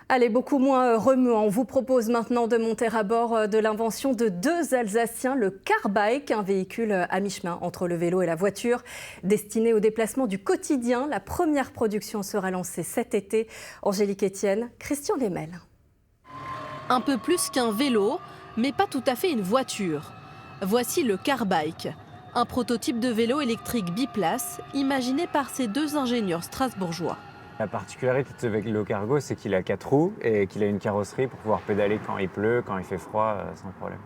Allez, beaucoup moins remuant. On vous propose maintenant de monter à bord de l'invention de deux Alsaciens, le Carbike, un véhicule à mi-chemin entre le vélo et la voiture, destiné au déplacement du quotidien. La première production sera lancée cet été. Angélique Etienne, Christian Lemel. Un peu plus qu'un vélo, mais pas tout à fait une voiture. Voici le Carbike, un prototype de vélo électrique biplace imaginé par ces deux ingénieurs strasbourgeois. La particularité de ce vélo cargo, c'est qu'il a 4 roues et qu'il a une carrosserie pour pouvoir pédaler quand il pleut, quand il fait froid, sans problème.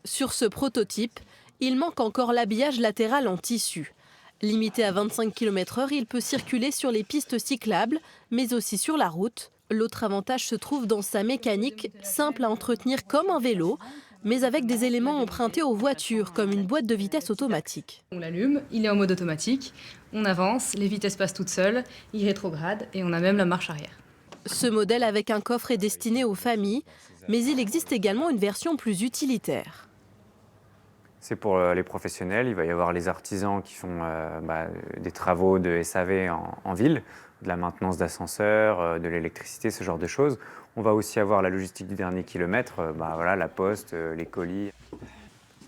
Sur ce prototype, il manque encore l'habillage latéral en tissu. Limité à 25 km/h, il peut circuler sur les pistes cyclables, mais aussi sur la route. L'autre avantage se trouve dans sa mécanique, simple à entretenir comme un vélo, mais avec des éléments empruntés aux voitures, comme une boîte de vitesse automatique. On l'allume, il est en mode automatique, on avance, les vitesses passent toutes seules, il rétrograde et on a même la marche arrière. Ce modèle avec un coffre est destiné aux familles, mais il existe également une version plus utilitaire. C'est pour les professionnels, il va y avoir les artisans qui font des travaux de SAV en ville, de la maintenance d'ascenseurs, de l'électricité, ce genre de choses. On va aussi avoir la logistique du dernier kilomètre, la poste, les colis.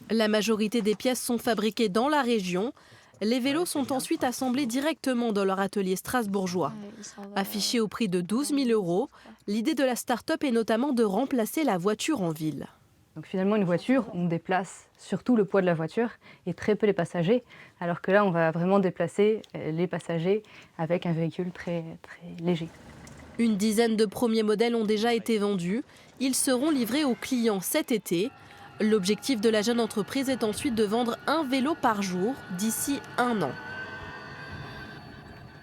La majorité des pièces sont fabriquées dans la région. Les vélos sont ensuite assemblés directement dans leur atelier strasbourgeois. Affichés au prix de 12 000 €, l'idée de la start-up est notamment de remplacer la voiture en ville. Donc finalement, une voiture, on déplace surtout le poids de la voiture et très peu les passagers, alors que là, on va vraiment déplacer les passagers avec un véhicule très léger. Une dizaine de premiers modèles ont déjà été vendus. Ils seront livrés aux clients cet été. L'objectif de la jeune entreprise est ensuite de vendre un vélo par jour d'ici 1 an.